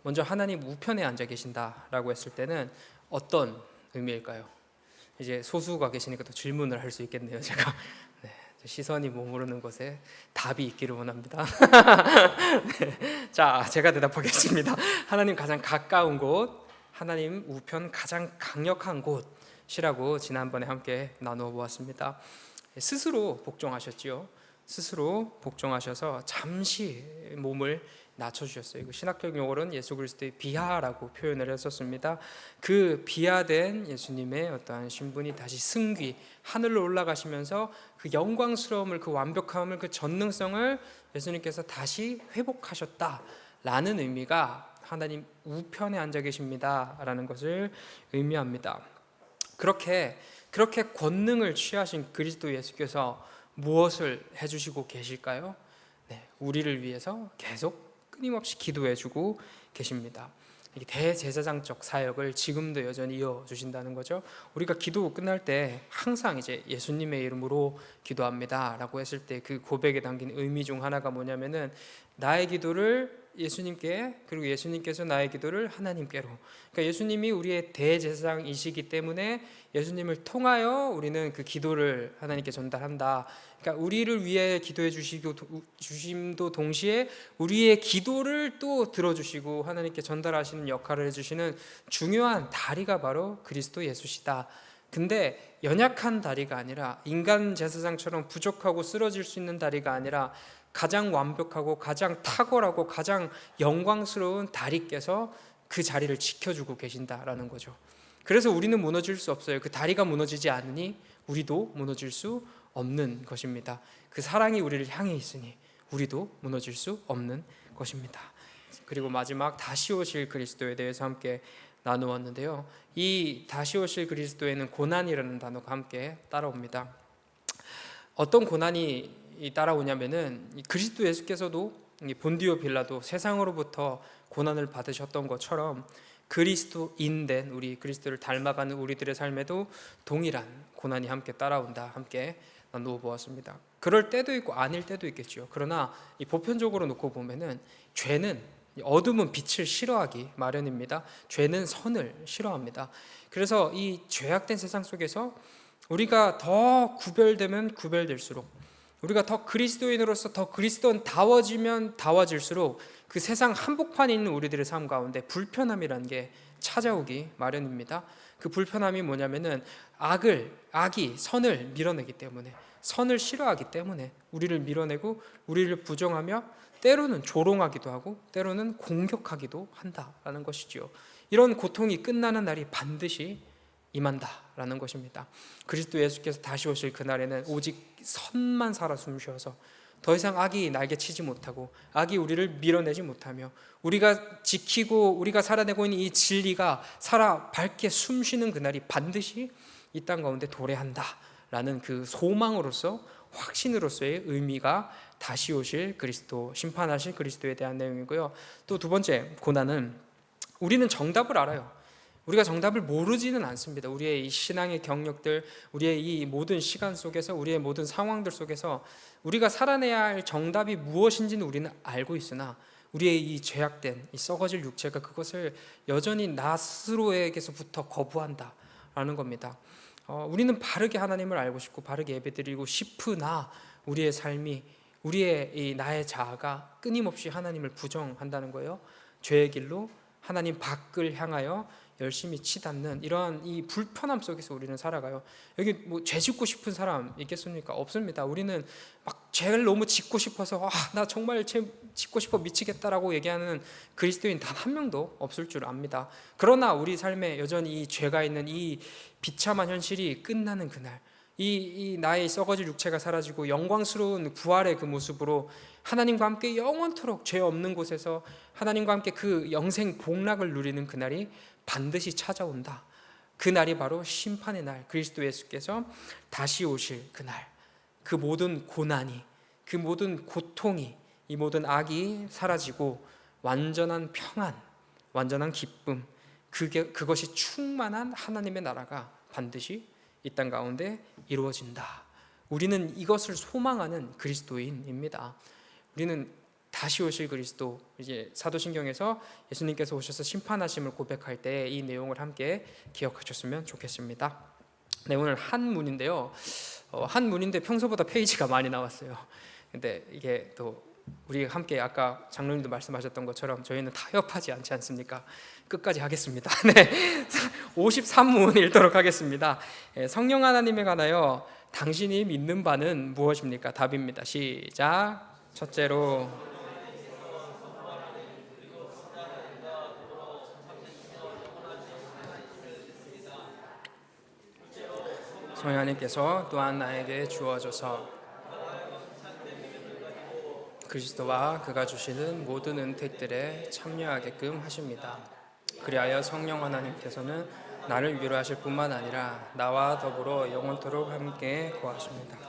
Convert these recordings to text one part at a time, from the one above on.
먼저 하나님 우편에 앉아 계신다라고 했을 때는 어떤 의미일까요? 이제 소수가 계시니까 또 질문을 할 수 있겠네요. 제가 네, 시선이 머무르는 곳에 답이 있기를 원합니다. 네, 자, 제가 대답하겠습니다. 하나님 가장 가까운 곳, 하나님 우편 가장 강력한 곳이라고 지난번에 함께 나누어 보았습니다. 스스로 복종하셨지요. 스스로 복종하셔서 잠시 몸을 낮춰주셨어요. 그 신학적 용어로는 예수 그리스도의 비하라고 표현을 했었습니다. 그 비하된 예수님의 어떠한 신분이 다시 승귀 하늘로 올라가시면서 그 영광스러움을, 그 완벽함을, 그 전능성을 예수님께서 다시 회복하셨다라는 의미가 하나님 우편에 앉아 계십니다라는 것을 의미합니다. 그렇게 권능을 취하신 그리스도 예수께서 무엇을 해주시고 계실까요? 네, 우리를 위해서 계속 끊임없이 기도해주고 계십니다. 대제사장적 사역을 지금도 여전히 이어주신다는 거죠. 우리가 기도 끝날 때 항상 이제 예수님의 이름으로 기도합니다라고 했을 때 그 고백에 담긴 의미 중 하나가 뭐냐면은 나의 기도를 예수님께, 그리고 예수님께서 나의 기도를 하나님께로. 그러니까 예수님이 우리의 대제사장이시기 때문에 예수님을 통하여 우리는 그 기도를 하나님께 전달한다. 그러니까 우리를 위해 기도해 주심도 동시에 우리의 기도를 또 들어주시고 하나님께 전달하시는 역할을 해주시는 중요한 다리가 바로 그리스도 예수시다. 근데 연약한 다리가 아니라, 인간 제사장처럼 부족하고 쓰러질 수 있는 다리가 아니라 가장 완벽하고 가장 탁월하고 가장 영광스러운 다리께서 그 자리를 지켜주고 계신다라는 거죠. 그래서 우리는 무너질 수 없어요. 그 다리가 무너지지 않으니 우리도 무너질 수 없는 것입니다. 그 사랑이 우리를 향해 있으니 우리도 무너질 수 없는 것입니다. 그리고 마지막 다시 오실 그리스도에 대해서 함께 나누었는데요. 이 다시 오실 그리스도에는 고난이라는 단어가 함께 따라옵니다. 어떤 고난이 따라오냐면은 그리스도 예수께서도 본디오 빌라도 세상으로부터 고난을 받으셨던 것처럼 그리스도인된 우리, 그리스도를 닮아가는 우리들의 삶에도 동일한 고난이 함께 따라온다, 함께 나누어 보았습니다. 그럴 때도 있고 아닐 때도 있겠죠. 그러나 이 보편적으로 놓고 보면은 죄는, 어둠은 빛을 싫어하기 마련입니다. 죄는 선을 싫어합니다. 그래서 이 죄악된 세상 속에서 우리가 더 구별되면 구별될수록, 우리가 더 그리스도인으로서 더 그리스도인다워지면 다워질수록 그 세상 한복판에 있는 우리들의 삶 가운데 불편함이라는 게 찾아오기 마련입니다. 그 불편함이 뭐냐면은 악이 선을 밀어내기 때문에, 선을 싫어하기 때문에 우리를 밀어내고 우리를 부정하며 때로는 조롱하기도 하고 때로는 공격하기도 한다라는 것이죠. 이런 고통이 끝나는 날이 반드시 임한다라는 것입니다. 그리스도 예수께서 다시 오실 그날에는 오직 선만 살아 숨쉬어서 더 이상 악이 날개치지 못하고 악이 우리를 밀어내지 못하며 우리가 지키고 우리가 살아내고 있는 이 진리가 살아 밝게 숨쉬는 그날이 반드시 이 땅 가운데 도래한다라는 그 소망으로서, 확신으로서의 의미가 다시 오실 그리스도, 심판하실 그리스도에 대한 내용이고요. 또 두 번째 고난은, 우리는 정답을 알아요. 우리가 정답을 모르지는 않습니다. 우리의 이 신앙의 경력들, 우리의 이 모든 시간 속에서, 우리의 모든 상황들 속에서 우리가 살아내야 할 정답이 무엇인지는 우리는 알고 있으나 우리의 이 죄악된 이 썩어질 육체가 그것을 여전히 나 스스로에게서부터 거부한다라는 겁니다. 우리는 바르게 하나님을 알고 싶고 바르게 예배드리고 싶으나 우리의 삶이, 우리의 이 나의 자아가 끊임없이 하나님을 부정한다는 거예요. 죄의 길로 하나님 밖을 향하여 열심히 치닫는 이러한 이 불편함 속에서 우리는 살아가요. 여기 뭐 죄 짓고 싶은 사람 있겠습니까? 없습니다. 우리는 막 죄를 너무 짓고 싶어서 나 정말 죄 짓고 싶어 미치겠다라고 얘기하는 그리스도인 단 한 명도 없을 줄 압니다. 그러나 우리 삶에 여전히 이 죄가 있는 이 비참한 현실이 끝나는 그날, 이 나의 썩어질 육체가 사라지고 영광스러운 부활의 그 모습으로 하나님과 함께 영원토록 죄 없는 곳에서 하나님과 함께 그 영생 복락을 누리는 그날이 반드시 찾아온다. 그날이 바로 심판의 날, 그리스도 예수께서 다시 오실 그날, 그 모든 고난이, 그 모든 고통이, 이 모든 악이 사라지고 완전한 평안, 완전한 기쁨, 그것이 충만한 하나님의 나라가 반드시 이 땅 가운데 이루어진다. 우리는 이것을 소망하는 그리스도인입니다. 우리는 다시 오실 그리스도, 이제 사도신경에서 예수님께서 오셔서 심판하심을 고백할 때 이 내용을 함께 기억하셨으면 좋겠습니다. 네, 오늘 한문인데요. 한문인데 평소보다 페이지가 많이 나왔어요. 근데 이게 또 우리 함께 아까 장로님도 말씀하셨던 것처럼 저희는 타협하지 않지 않습니까? 끝까지 하겠습니다. 네, 53문 읽도록 하겠습니다. 성령 하나님에 관하여 당신이 믿는 바는 무엇입니까? 답입니다. 시작. 첫째로 성령 하나님께서 또한 나에게 주어져서 그리스도와 그가 주시는 모든 은택들에 참여하게끔 하십니다. 그리하여 성령 하나님께서는 나를 위로하실 뿐만 아니라 나와 더불어 영원토록 함께 거하십니다.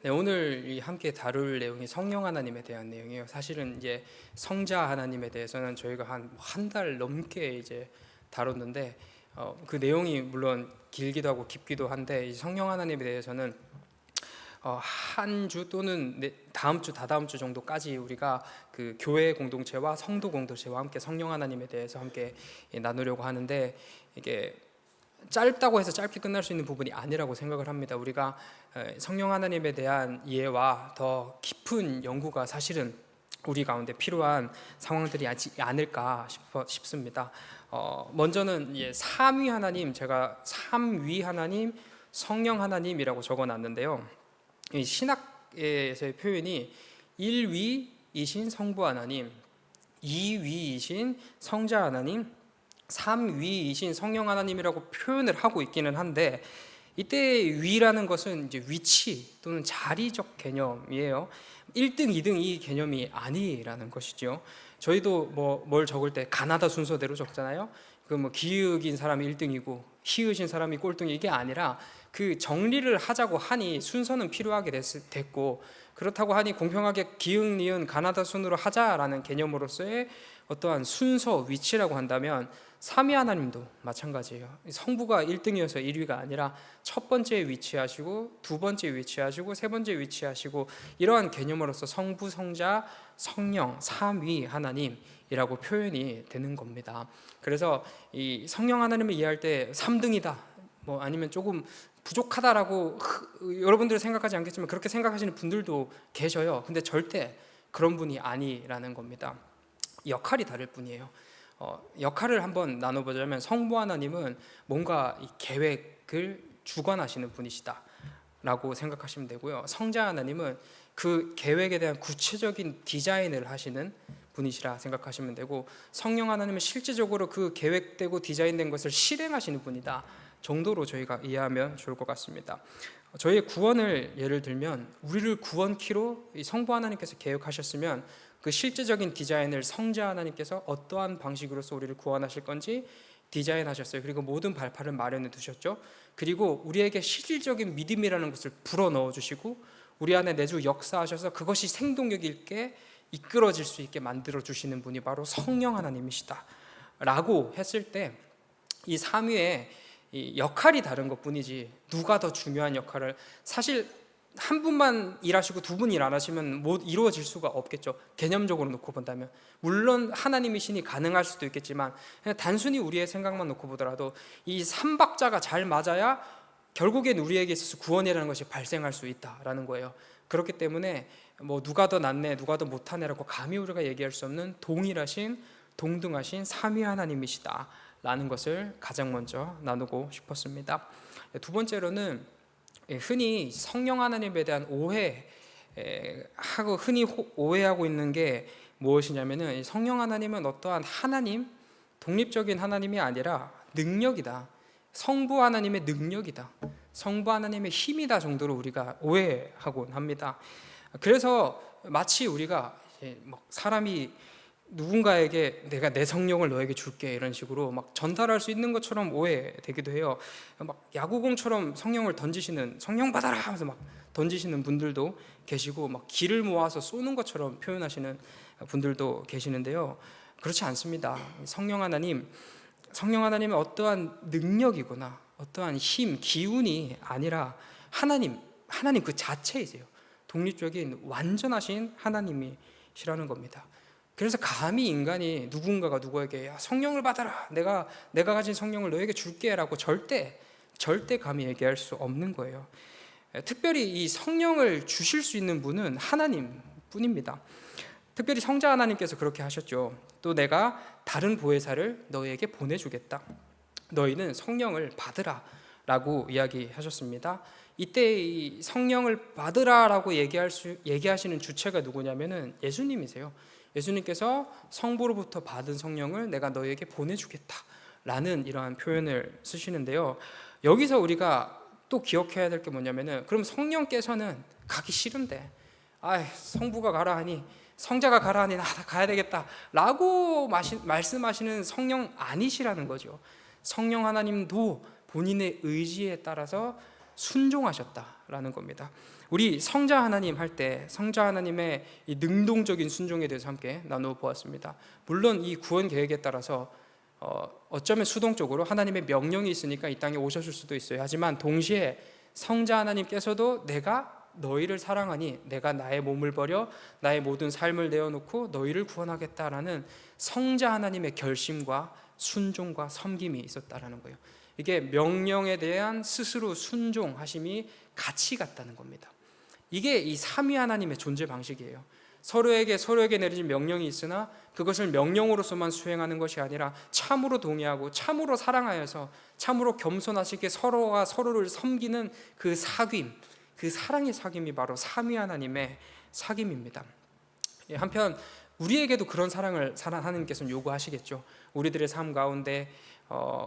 네, 오늘 이 함께 다룰 내용이 성령 하나님에 대한 내용이에요. 사실은 이제 성자 하나님에 대해서는 저희가 한 달 넘게 이제 다뤘는데 그 내용이 물론 길기도 하고 깊기도 한데 이 성령 하나님에 대해서는 한 주 또는 다음 주, 다다음 주 정도까지 우리가 그 교회 공동체와 성도 공동체와 함께 성령 하나님에 대해서 함께 나누려고 하는데, 이게 짧다고 해서 짧게 끝날 수 있는 부분이 아니라고 생각을 합니다. 우리가 성령 하나님에 대한 이해와 더 깊은 연구가 사실은 우리 가운데 필요한 상황들이 않을까 싶습니다. 먼저는 삼위 하나님, 제가 삼위 하나님, 성령 하나님이라고 적어놨는데요. 이 신학에서의 표현이 1위이신 성부 하나님, 2위이신 성자 하나님, 3위이신 성령 하나님이라고 표현을 하고 있기는 한데, 이때 위라는 것은 이제 위치 또는 자리적 개념이에요. 1등, 2등 이 개념이 아니라는 것이죠. 저희도 뭘 적을 때 가나다 순서대로 적잖아요. 그 기읒인 사람이 1등이고 희읒인 사람이 꼴등이, 이게 아니라 그 정리를 하자고 하니 순서는 필요하게 됐고, 그렇다고 하니 공평하게 기읒, 니은, 가나다 순으로 하자라는 개념으로서의 어떠한 순서, 위치라고 한다면 삼위 하나님도 마찬가지예요. 성부가 1등이어서 1위가 아니라 첫 번째에 위치하시고 두 번째에 위치하시고 세 번째에 위치하시고, 이러한 개념으로서 성부, 성자, 성령, 삼위 하나님이라고 표현이 되는 겁니다. 그래서 이 성령 하나님을 이해할 때 3등이다, 아니면 조금 부족하다라고 여러분들은 생각하지 않겠지만 그렇게 생각하시는 분들도 계셔요. 근데 절대 그런 분이 아니라는 겁니다. 역할이 다를 뿐이에요. 역할을 한번 나눠보자면 성부 하나님은 뭔가 이 계획을 주관하시는 분이시다 라고 생각하시면 되고요. 성자 하나님은 그 계획에 대한 구체적인 디자인을 하시는 분이시라 생각하시면 되고, 성령 하나님은 실제적으로 그 계획되고 디자인된 것을 실행하시는 분이다 정도로 저희가 이해하면 좋을 것 같습니다. 저희의 구원을 예를 들면, 우리를 구원키로 성부 하나님께서 계획하셨으면 그 실제적인 디자인을 성자 하나님께서 어떠한 방식으로서 우리를 구원하실 건지 디자인하셨어요. 그리고 모든 발판을 마련해 두셨죠. 그리고 우리에게 실질적인 믿음이라는 것을 불어넣어 주시고 우리 안에 내주 역사하셔서 그것이 생동력 있게 이끌어질 수 있게 만들어 주시는 분이 바로 성령 하나님이시다 라고 했을 때, 이 삼위의 이 역할이 다른 것뿐이지 누가 더 중요한 역할을, 사실 한 분만 일하시고 두 분 일 안 하시면 못 이루어질 수가 없겠죠. 개념적으로 놓고 본다면 물론 하나님이시니 가능할 수도 있겠지만, 그냥 단순히 우리의 생각만 놓고 보더라도 이 삼박자가 잘 맞아야 결국엔 우리에게 있어서 구원이라는 것이 발생할 수 있다라는 거예요. 그렇기 때문에 누가 더 낫네, 누가 더 못하네라고 감히 우리가 얘기할 수 없는 동일하신, 동등하신 삼위 하나님이시다 라는 것을 가장 먼저 나누고 싶었습니다. 두 번째로는 흔히 성령 하나님에 대한 흔히 오해하고 있는 게 무엇이냐면은, 성령 하나님은 어떠한 하나님, 독립적인 하나님이 아니라 능력이다, 성부 하나님의 능력이다, 성부 하나님의 힘이다 정도로 우리가 오해하곤 합니다. 그래서 마치 우리가 사람이 누군가에게 내가 내 성령을 너에게 줄게 이런 식으로 전달할 수 있는 것처럼 오해되기도 해요. 야구공처럼 성령을 던지시는, 성령 받아라 하면서 던지시는 분들도 계시고, 기를 모아서 쏘는 것처럼 표현하시는 분들도 계시는데요. 그렇지 않습니다. 성령 하나님은 어떠한 능력이거나 어떠한 힘, 기운이 아니라 하나님 그 자체이세요. 독립적인 완전하신 하나님이 것이라는 겁니다. 그래서 감히 인간이 누군가가 누구에게 야, 성령을 받아라, 내가 가진 성령을 너에게 줄게라고 절대 감히 얘기할 수 없는 거예요. 특별히 이 성령을 주실 수 있는 분은 하나님 뿐입니다. 특별히 성자 하나님께서 그렇게 하셨죠. 또 내가 다른 보혜사를 너희에게 보내주겠다, 너희는 성령을 받으라 라고 이야기하셨습니다. 이때 이 성령을 받으라라고 얘기하시는 주체가 누구냐면은 예수님이세요. 예수님께서 성부로부터 받은 성령을 내가 너희에게 보내주겠다라는 이러한 표현을 쓰시는데요. 여기서 우리가 또 기억해야 될 게 뭐냐면은, 그럼 성령께서는 가기 싫은데 성부가 가라 하니, 성자가 가라 하니 나 가야 되겠다라고 말씀하시는 성령 아니시라는 거죠. 성령 하나님도 본인의 의지에 따라서 순종하셨다라는 겁니다. 우리 성자 하나님 할 때 성자 하나님의 이 능동적인 순종에 대해서 함께 나누어 보았습니다. 물론 이 구원 계획에 따라서 어쩌면 수동적으로 하나님의 명령이 있으니까 이 땅에 오셨을 수도 있어요. 하지만 동시에 성자 하나님께서도 내가 너희를 사랑하니 내가 나의 몸을 버려 나의 모든 삶을 내어놓고 너희를 구원하겠다라는 성자 하나님의 결심과 순종과 섬김이 있었다라는 거예요. 이게 명령에 대한 스스로 순종하심이 같이 같다는 겁니다. 이게 이 삼위 하나님의 존재 방식이에요. 서로에게 내려진 명령이 있으나 그것을 명령으로서만 수행하는 것이 아니라 참으로 동의하고 참으로 사랑하여서 참으로 겸손하시게 서로가 서로를 섬기는 그 사귐, 그 사랑의 사귐이 바로 삼위 하나님의 사귐입니다. 한편 우리에게도 그런 사랑을 하나님께서는 요구하시겠죠. 우리들의 삶 가운데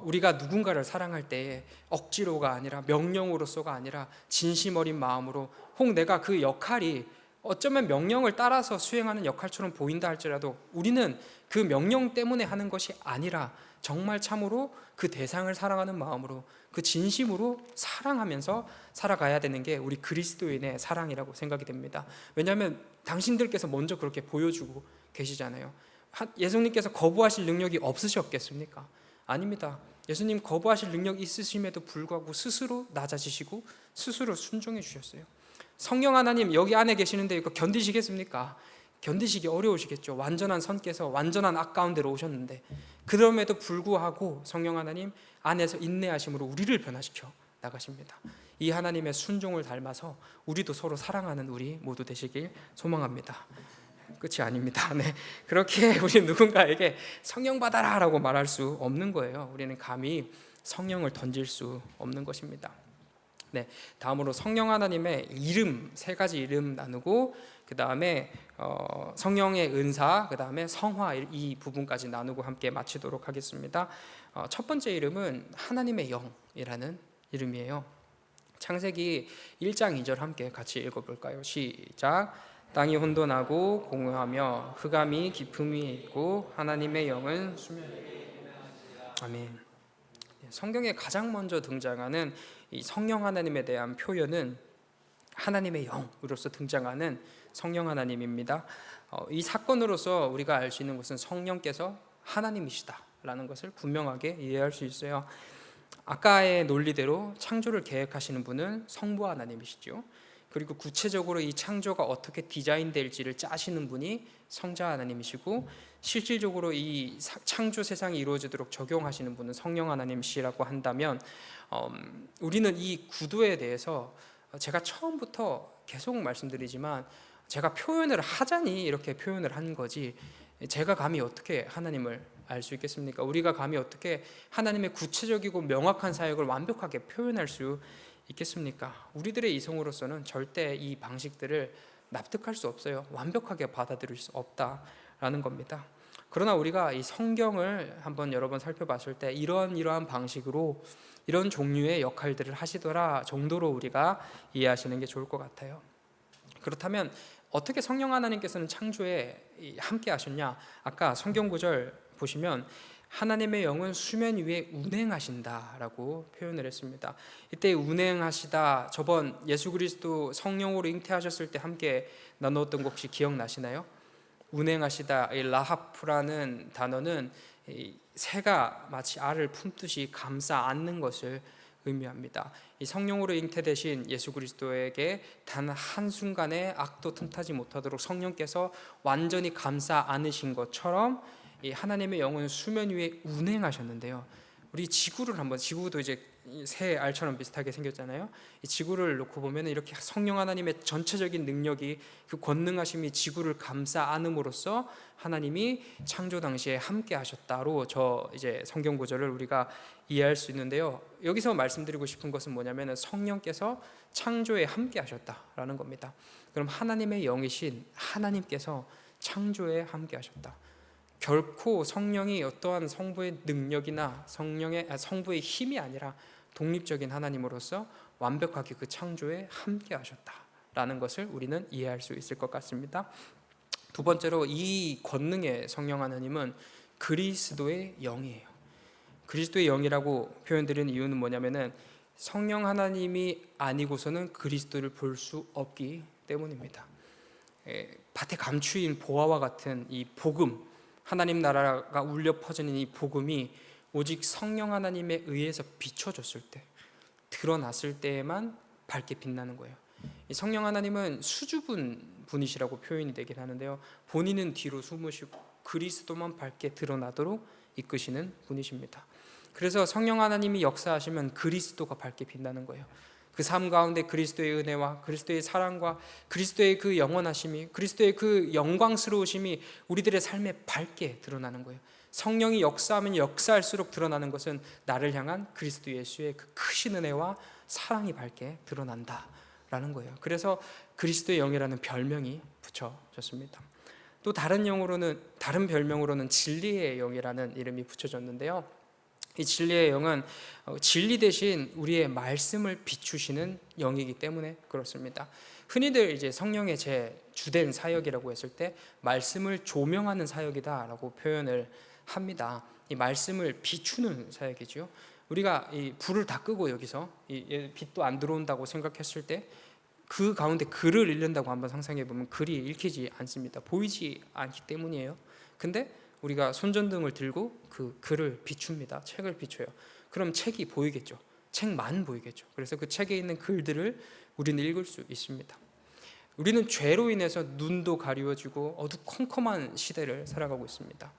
우리가 누군가를 사랑할 때에 억지로가 아니라 명령으로서가 아니라 진심 어린 마음으로, 혹 내가 그 역할이 어쩌면 명령을 따라서 수행하는 역할처럼 보인다 할지라도 우리는 그 명령 때문에 하는 것이 아니라 정말 참으로 그 대상을 사랑하는 마음으로 그 진심으로 사랑하면서 살아가야 되는 게 우리 그리스도인의 사랑이라고 생각이 됩니다. 왜냐하면 당신들께서 먼저 그렇게 보여주고 계시잖아요. 예수님께서 거부하실 능력이 없으셨겠습니까? 아닙니다. 예수님 거부하실 능력 있으심에도 불구하고 스스로 낮아지시고 스스로 순종해 주셨어요. 성령 하나님 여기 안에 계시는데 이거 견디시겠습니까? 견디시기 어려우시겠죠. 완전한 선께서 완전한 악 가운데로 오셨는데, 그럼에도 불구하고 성령 하나님 안에서 인내하심으로 우리를 변화시켜 나가십니다. 이 하나님의 순종을 닮아서 우리도 서로 사랑하는 우리 모두 되시길 소망합니다. 끝이 아닙니다. 네, 그렇게 우리 누군가에게 성령 받아라 라고 말할 수 없는 거예요. 우리는 감히 성령을 던질 수 없는 것입니다. 네, 다음으로 성령 하나님의 이름, 세 가지 이름 나누고 그 다음에 성령의 은사, 그 다음에 성화, 이 부분까지 나누고 함께 마치도록 하겠습니다. 첫 번째 이름은 하나님의 영이라는 이름이에요. 창세기 1장 2절 함께 같이 읽어볼까요? 시작. 땅이 혼돈하고 공허하며 흑암이 깊음이 있고 하나님의 영은 수면에. 아멘. 성경에 가장 먼저 등장하는 이 성령 하나님에 대한 표현은 하나님의 영으로서 등장하는 성령 하나님입니다. 이 사건으로서 우리가 알 수 있는 것은 성령께서 하나님이시다라는 것을 분명하게 이해할 수 있어요. 아까의 논리대로 창조를 계획하시는 분은 성부 하나님이시죠. 그리고 구체적으로 이 창조가 어떻게 디자인될지를 짜시는 분이 성자 하나님이시고, 실질적으로 이 창조 세상이 이루어지도록 적용하시는 분은 성령 하나님이시라고 한다면, 우리는 이 구도에 대해서 제가 처음부터 계속 말씀드리지만 제가 표현을 하자니 이렇게 표현을 한 거지, 제가 감히 어떻게 하나님을 알 수 있겠습니까? 우리가 감히 어떻게 하나님의 구체적이고 명확한 사역을 완벽하게 표현할 수 있겠습니까? 우리들의 이성으로서는 절대 이 방식들을 납득할 수 없어요. 완벽하게 받아들일 수 없다라는 겁니다. 그러나 우리가 이 성경을 한번 여러 번 살펴봤을 때 이러한 방식으로 이런 종류의 역할들을 하시더라 정도로 우리가 이해하시는 게 좋을 것 같아요. 그렇다면 어떻게 성령 하나님께서는 창조에 함께 하셨냐? 아까 성경 구절 보시면 하나님의 영은 수면 위에 운행하신다라고 표현을 했습니다. 이때 운행하시다, 저번 예수 그리스도 성령으로 잉태하셨을 때 함께 나누었던 것 혹시 기억나시나요? 운행하시다, 이 라하프라는 단어는 새가 마치 알을 품듯이 감싸 안는 것을 의미합니다. 이 성령으로 잉태되신 예수 그리스도에게 단 한순간에 악도 틈타지 못하도록 성령께서 완전히 감싸 안으신 것처럼 이 하나님의 영은 수면 위에 운행하셨는데요. 우리 지구도 이제 새 알처럼 비슷하게 생겼잖아요. 이 지구를 놓고 보면 이렇게 성령 하나님의 전체적인 능력이, 그 권능하심이 지구를 감싸 안음으로써 하나님이 창조 당시에 함께 하셨다로 이제 성경 구절을 우리가 이해할 수 있는데요. 여기서 말씀드리고 싶은 것은 뭐냐면 성령께서 창조에 함께 하셨다라는 겁니다. 그럼 하나님의 영이신 하나님께서 창조에 함께 하셨다. 결코 성령이 어떠한 성부의 능력이나 성부의 힘이 아니라 독립적인 하나님으로서 완벽하게 그 창조에 함께 하셨다라는 것을 우리는 이해할 수 있을 것 같습니다. 두 번째로, 이 권능의 성령 하나님은 그리스도의 영이에요. 그리스도의 영이라고 표현드리는 이유는 뭐냐면은 성령 하나님이 아니고서는 그리스도를 볼 수 없기 때문입니다. 밭에 감추인 보화와 같은 이 복음, 하나님 나라가 울려 퍼지는 이 복음이 오직 성령 하나님에 의해서 비춰졌을 때, 드러났을 때에만 밝게 빛나는 거예요. 이 성령 하나님은 수줍은 분이시라고 표현이 되긴 하는데요, 본인은 뒤로 숨으시고 그리스도만 밝게 드러나도록 이끄시는 분이십니다. 그래서 성령 하나님이 역사하시면 그리스도가 밝게 빛나는 거예요. 그 삶 가운데 그리스도의 은혜와 그리스도의 사랑과 그리스도의 그 영원하심이, 그리스도의 그 영광스러우심이 우리들의 삶에 밝게 드러나는 거예요. 성령이 역사하면 역사할수록 드러나는 것은 나를 향한 그리스도 예수의 그 크신 은혜와 사랑이 밝게 드러난다라는 거예요. 그래서 그리스도의 영이라는 별명이 붙여졌습니다. 또 다른 별명으로는 진리의 영이라는 이름이 붙여졌는데요, 이 진리의 영은 진리 대신 우리의 말씀을 비추시는 영이기 때문에 그렇습니다. 흔히들 이제 성령의 제 주된 사역이라고 했을 때 말씀을 조명하는 사역이다라고 표현을 합니다. 이 말씀을 비추는 사역이죠. 우리가 이 불을 다 끄고 여기서 빛도 안 들어온다고 생각했을 때 그 가운데 글을 읽는다고 한번 상상해 보면 글이 읽히지 않습니다. 보이지 않기 때문이에요. 근데 우리가 손전등을 들고 그 글을 비춥니다. 책을 비춰요. 그럼 책이 보이겠죠. 책만 보이겠죠. 그래서 그 책에 있는 글들을 우리는 읽을 수 있습니다. 우리는 죄로 인해서 눈도 가리워지고 어두컴컴한 시대를 살아가고 있습니다.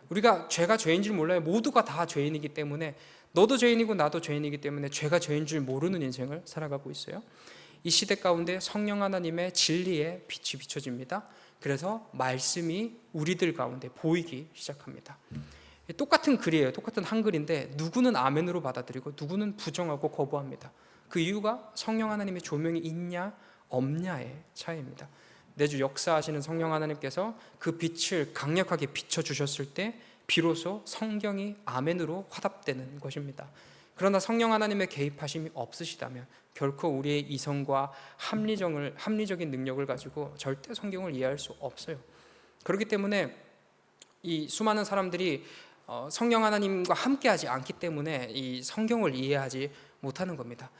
우리가 죄가 죄인 줄 몰라요. 모두가 다 죄인이기 때문에, 너도 죄인이고 나도 죄인이기 때문에 죄가 죄인 줄 모르는 인생을 살아가고 있어요. 이 시대 가운데 성령 하나님의 진리의 빛이 비춰집니다. 그래서 말씀이 우리들 가운데 보이기 시작합니다. 똑같은 글이에요. 똑같은 한글인데 누구는 아멘으로 받아들이고 누구는 부정하고 거부합니다. 그 이유가 성령 하나님의 조명이 있냐 없냐의 차이입니다. 내주 역사하시는 성령 하나님께서 그 빛을 강력하게 비춰주셨을 때 비로소 성경이 아멘으로 화답되는 것입니다. 그러나 성령 하나님의 개입하심이 없으시다면 결코 우리의 이성과 합리적인 능력을 가지고 절대 성경을 이해할 수 없어요. 그렇기 때문에 이 수많은 사람들이 성령 하나님과 함께하지 않기 때문에 이 성경을 이해하지 못하는 겁니다.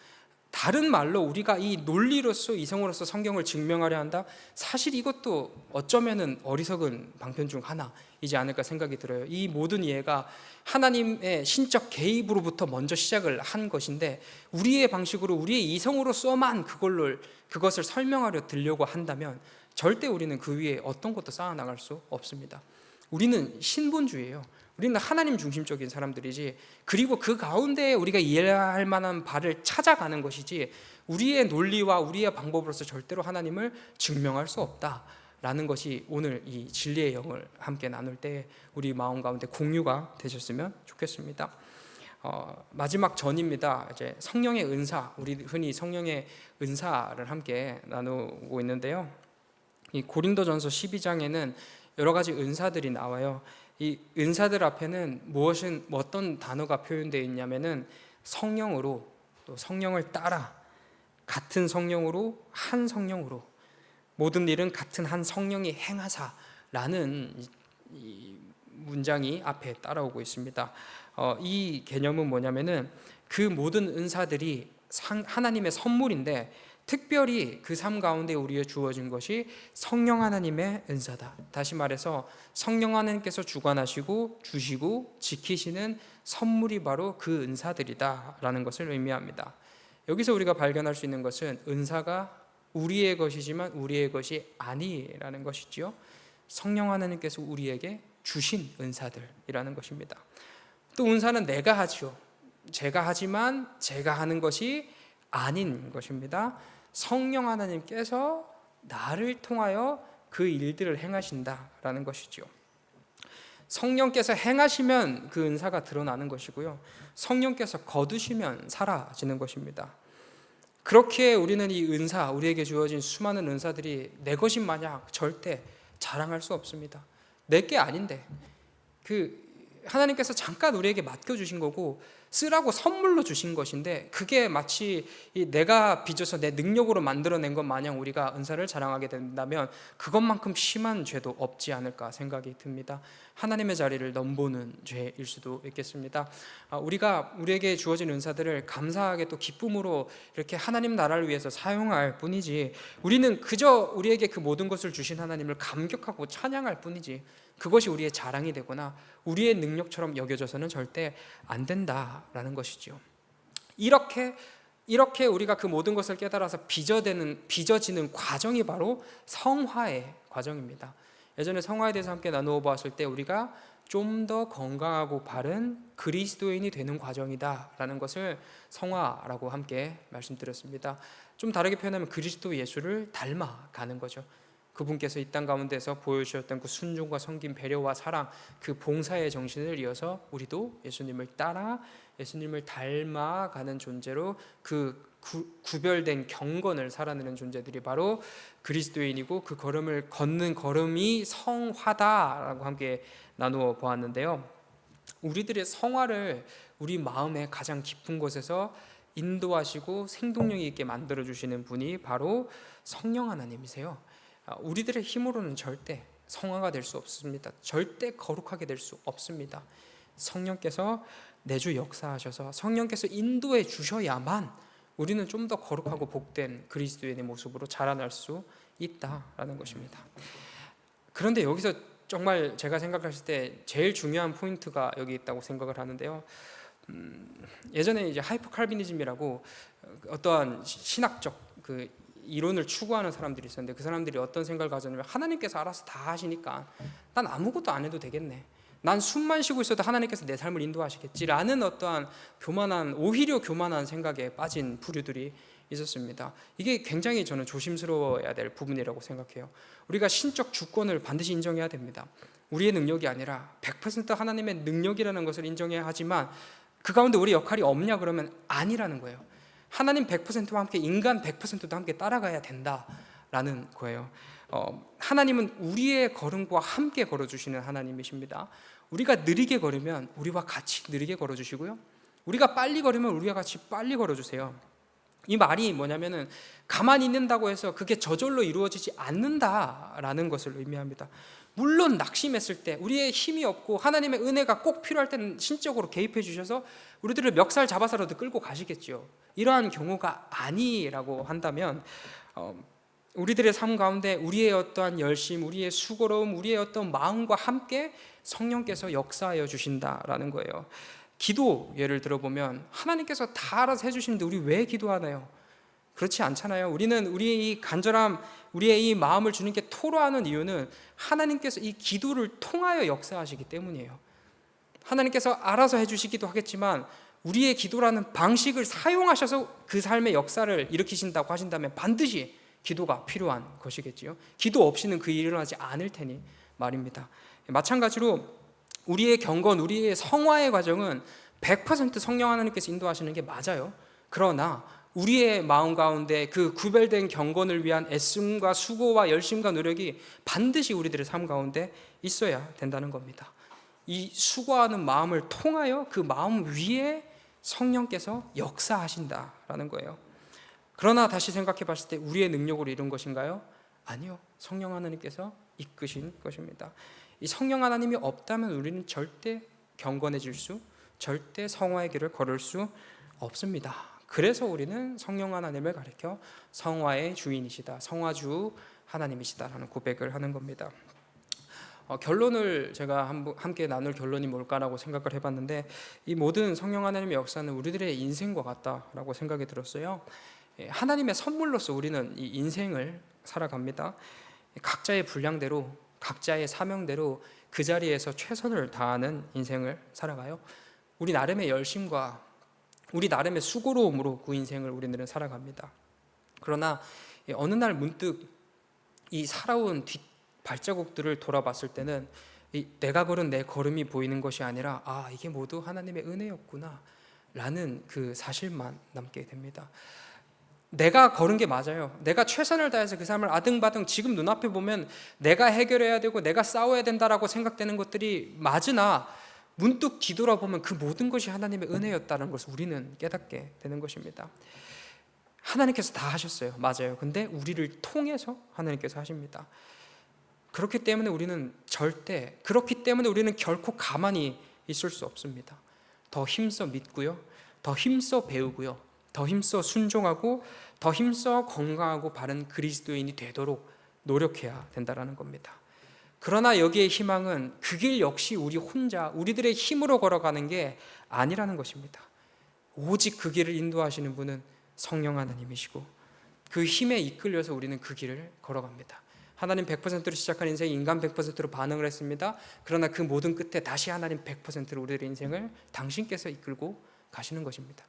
다른 말로 우리가 이 논리로서 이성으로서 성경을 증명하려 한다, 사실 이것도 어쩌면은 어리석은 방편 중 하나이지 않을까 생각이 들어요. 이 모든 이해가 하나님의 신적 개입으로부터 먼저 시작을 한 것인데, 우리의 방식으로 우리의 이성으로서만 그것을 설명하려 들려고 한다면 절대 우리는 그 위에 어떤 것도 쌓아나갈 수 없습니다. 우리는 신본주의예요. 우리는 하나님 중심적인 사람들이지, 그리고 그 가운데 우리가 이해할 만한 바를 찾아가는 것이지 우리의 논리와 우리의 방법으로서 절대로 하나님을 증명할 수 없다라는 것이 오늘 이 진리의 영을 함께 나눌 때 우리 마음 가운데 공유가 되셨으면 좋겠습니다. 마지막 전입니다. 이제 성령의 은사, 우리 흔히 성령의 은사를 함께 나누고 있는데요, 이 고린도전서 12장에는 여러 가지 은사들이 나와요. 이 은사들 앞에는 어떤 단어가 표현되어 있냐면은 성령으로, 또 성령을 따라, 같은 성령으로, 한 성령으로, 모든 일은 같은 한 성령이 행하사라는 이 문장이 앞에 따라오고 있습니다. 이 개념은 뭐냐면은 그 모든 은사들이 하나님의 선물인데 특별히 그 삶 가운데 우리에 주어진 것이 성령 하나님의 은사다. 다시 말해서 성령 하나님께서 주관하시고 주시고 지키시는 선물이 바로 그 은사들이다라는 것을 의미합니다. 여기서 우리가 발견할 수 있는 것은 은사가 우리의 것이지만 우리의 것이 아니라는 것이지요. 성령 하나님께서 우리에게 주신 은사들이라는 것입니다. 또 은사는 내가 하죠. 제가 하지만 제가 하는 것이 아닌 것입니다. 성령 하나님께서 나를 통하여 그 일들을 행하신다라는 것이죠. 성령께서 행하시면 그 은사가 드러나는 것이고요. 성령께서 거두시면 사라지는 것입니다. 그렇게 우리는 이 은사, 우리에게 주어진 수많은 은사들이 내 것인 마냥 절대 자랑할 수 없습니다. 내 게 아닌데 하나님께서 잠깐 우리에게 맡겨주신 거고 쓰라고 선물로 주신 것인데, 그게 마치 내가 빚어서 내 능력으로 만들어낸 것 마냥 우리가 은사를 자랑하게 된다면 그것만큼 심한 죄도 없지 않을까 생각이 듭니다. 하나님의 자리를 넘보는 죄일 수도 있겠습니다. 우리에게 주어진 은사들을 감사하게 또 기쁨으로 이렇게 하나님 나라를 위해서 사용할 뿐이지, 우리는 그저 우리에게 그 모든 것을 주신 하나님을 감격하고 찬양할 뿐이지 그것이 우리의 자랑이 되거나 우리의 능력처럼 여겨져서는 절대 안 된다라는 것이죠. 이렇게 우리가 그 모든 것을 깨달아서 빚어지는 과정이 바로 성화의 과정입니다. 예전에 성화에 대해서 함께 나누어 보았을 때 우리가 좀 더 건강하고 바른 그리스도인이 되는 과정이다라는 것을 성화라고 함께 말씀드렸습니다. 좀 다르게 표현하면 그리스도 예수를 닮아가는 거죠. 그분께서 이 땅 가운데서 보여주셨던 그 순종과 섬김, 배려와 사랑, 그 봉사의 정신을 이어서 우리도 예수님을 따라 예수님을 닮아가는 존재로 그 구별된 경건을 살아내는 존재들이 바로 그리스도인이고, 그 걸음을 걷는 걸음이 성화다라고 함께 나누어 보았는데요. 우리들의 성화를 우리 마음의 가장 깊은 곳에서 인도하시고 생동력 있게 만들어주시는 분이 바로 성령 하나님이세요. 우리들의 힘으로는 절대 성화가 될 수 없습니다. 절대 거룩하게 될 수 없습니다. 성령께서 내주 역사하셔서 성령께서 인도해 주셔야만 우리는 좀 더 거룩하고 복된 그리스도인의 모습으로 자라날 수 있다라는 것입니다. 그런데 여기서 정말 제가 생각했을 때 제일 중요한 포인트가 여기 있다고 생각을 하는데요. 예전에 이제 하이퍼 칼비니즘이라고 어떠한 신학적 이론을 추구하는 사람들이 있었는데, 그 사람들이 어떤 생각을 가졌냐면, 하나님께서 알아서 다 하시니까 난 아무것도 안 해도 되겠네, 난 숨만 쉬고 있어도 하나님께서 내 삶을 인도하시겠지라는 어떠한 오히려 교만한 생각에 빠진 부류들이 있었습니다. 이게 굉장히 저는 조심스러워야 될 부분이라고 생각해요. 우리가 신적 주권을 반드시 인정해야 됩니다. 우리의 능력이 아니라 100% 하나님의 능력이라는 것을 인정해야 하지만, 그 가운데 우리 역할이 없냐 그러면 아니라는 거예요. 하나님 100%와 함께 인간 100%도 함께 따라가야 된다라는 거예요. 하나님은 우리의 걸음과 함께 걸어주시는 하나님이십니다. 우리가 느리게 걸으면 우리와 같이 느리게 걸어주시고요, 우리가 빨리 걸으면 우리와 같이 빨리 걸어주세요. 이 말이 뭐냐면은 가만히 있는다고 해서 그게 저절로 이루어지지 않는다라는 것을 의미합니다. 물론 낙심했을 때, 우리의 힘이 없고 하나님의 은혜가 꼭 필요할 때는 신적으로 개입해 주셔서 우리들을 멱살 잡아서라도 끌고 가시겠죠. 이러한 경우가 아니라고 한다면 우리들의 삶 가운데 우리의 어떠한 열심, 우리의 수고로움, 우리의 어떤 마음과 함께 성령께서 역사하여 주신다라는 거예요. 기도 예를 들어보면 하나님께서 다 알아서 해주시는데 우리 왜 기도하나요? 그렇지 않잖아요. 우리는 우리의 이 간절함, 우리의 이 마음을 주님께 토로하는 이유는 하나님께서 이 기도를 통하여 역사하시기 때문이에요. 하나님께서 알아서 해주시기도 하겠지만 우리의 기도라는 방식을 사용하셔서 그 삶의 역사를 일으키신다고 하신다면 반드시 기도가 필요한 것이겠지요. 기도 없이는 그 일이 일어나지 않을 테니 말입니다. 마찬가지로 우리의 경건, 우리의 성화의 과정은 100% 성령 하나님께서 인도하시는 게 맞아요. 그러나 우리의 마음 가운데 그 구별된 경건을 위한 애씀과 수고와 열심과 노력이 반드시 우리들의 삶 가운데 있어야 된다는 겁니다. 이 수고하는 마음을 통하여 그 마음 위에 성령께서 역사하신다라는 거예요. 그러나 다시 생각해 봤을 때 우리의 능력으로 이룬 것인가요? 아니요. 성령 하나님께서 이끄신 것입니다. 이 성령 하나님이 없다면 우리는 절대 경건해질 수, 절대 성화의 길을 걸을 수 없습니다. 그래서 우리는 성령 하나님을 가리켜 성화의 주인이시다, 성화주 하나님이시다라는 고백을 하는 겁니다. 결론을 제가 함께 나눌 결론이 뭘까라고 생각을 해봤는데, 이 모든 성령 하나님의 역사는 우리들의 인생과 같다라고 생각이 들었어요. 하나님의 선물로서 우리는 이 인생을 살아갑니다. 각자의 분량대로, 각자의 사명대로 그 자리에서 최선을 다하는 인생을 살아가요. 우리 나름의 열심과 우리 나름의 수고로움으로 그 인생을 우리들은 살아갑니다. 그러나 어느 날 문득 이 살아온 뒷 발자국들을 돌아봤을 때는 내가 걸은 내 걸음이 보이는 것이 아니라 이게 모두 하나님의 은혜였구나 라는 그 사실만 남게 됩니다. 내가 걸은 게 맞아요. 내가 최선을 다해서 그 삶을 아등바등 지금 눈앞에 보면 내가 해결해야 되고 내가 싸워야 된다라고 생각되는 것들이 맞으나 문득 뒤돌아보면 그 모든 것이 하나님의 은혜였다는 것을 우리는 깨닫게 되는 것입니다. 하나님께서 다 하셨어요. 맞아요. 근데 우리를 통해서 하나님께서 하십니다. 그렇기 때문에 우리는 결코 가만히 있을 수 없습니다. 더 힘써 믿고요, 더 힘써 배우고요, 더 힘써 순종하고 더 힘써 건강하고 바른 그리스도인이 되도록 노력해야 된다는 겁니다. 그러나 여기에 희망은 그 길 역시 우리들의 힘으로 걸어가는 게 아니라는 것입니다. 오직 그 길을 인도하시는 분은 성령 하나님이시고 그 힘에 이끌려서 우리는 그 길을 걸어갑니다. 하나님 100%로 시작한 인생이 인간 100%로 반응을 했습니다. 그러나 그 모든 끝에 다시 하나님 100%로 우리들의 인생을 당신께서 이끌고 가시는 것입니다.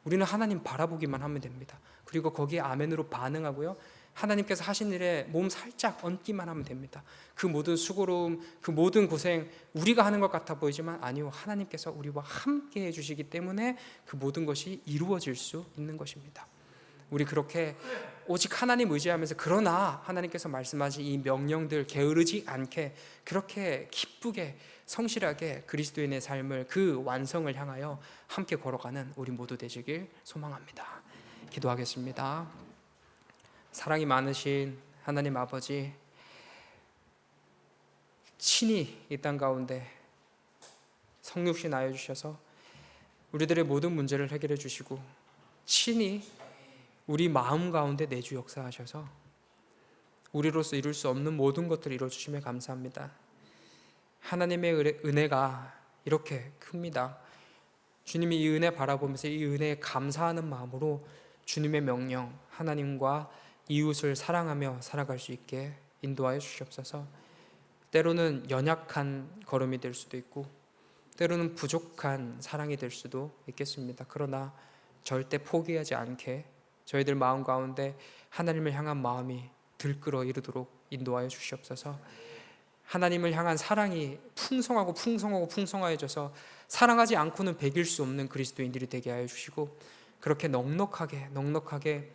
우리는 하나님 바라보기만 하면 됩니다. 그리고 거기에 아멘으로 반응하고요, 하나님께서 하신 일에 몸 살짝 얹기만 하면 됩니다. 그 모든 수고로움, 그 모든 고생 우리가 하는 것 같아 보이지만 아니요, 하나님께서 우리와 함께 해주시기 때문에 그 모든 것이 이루어질 수 있는 것입니다. 우리 그렇게 오직 하나님 의지하면서, 그러나 하나님께서 말씀하신 이 명령들 게으르지 않게 그렇게 기쁘게 성실하게 그리스도인의 삶을, 그 완성을 향하여 함께 걸어가는 우리 모두 되시길 소망합니다. 기도하겠습니다. 사랑이 많으신 하나님 아버지, 친히 이 땅 가운데 성육신 하여 주셔서 우리들의 모든 문제를 해결해 주시고 친히 우리 마음 가운데 내주 역사하셔서 우리로서 이룰 수 없는 모든 것들을 이루어주심에 감사합니다. 하나님의 은혜가 이렇게 큽니다. 주님이 이 은혜 바라보면서 이 은혜에 감사하는 마음으로 주님의 명령, 하나님과 이웃을 사랑하며 살아갈 수 있게 인도하여 주시옵소서. 때로는 연약한 걸음이 될 수도 있고 때로는 부족한 사랑이 될 수도 있겠습니다. 그러나 절대 포기하지 않게 저희들 마음 가운데 하나님을 향한 마음이 들끓어 이르도록 인도하여 주시옵소서. 하나님을 향한 사랑이 풍성하여져서 사랑하지 않고는 배길 수 없는 그리스도인들이 되게 하여 주시고, 그렇게 넉넉하게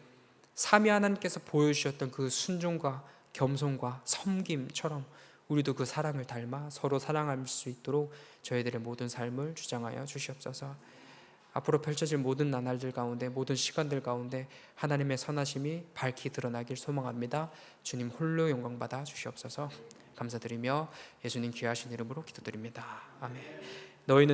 삼위 하나님께서 보여주셨던 그 순종과 겸손과 섬김처럼 우리도 그 사랑을 닮아 서로 사랑할 수 있도록 저희들의 모든 삶을 주장하여 주시옵소서. 앞으로 펼쳐질 모든 나날들 가운데, 모든 시간들 가운데 하나님의 선하심이 밝히 드러나길 소망합니다. 주님 홀로 영광 받아 주시옵소서. 감사드리며 예수님 귀하신 이름으로 기도드립니다. 아멘. 너희는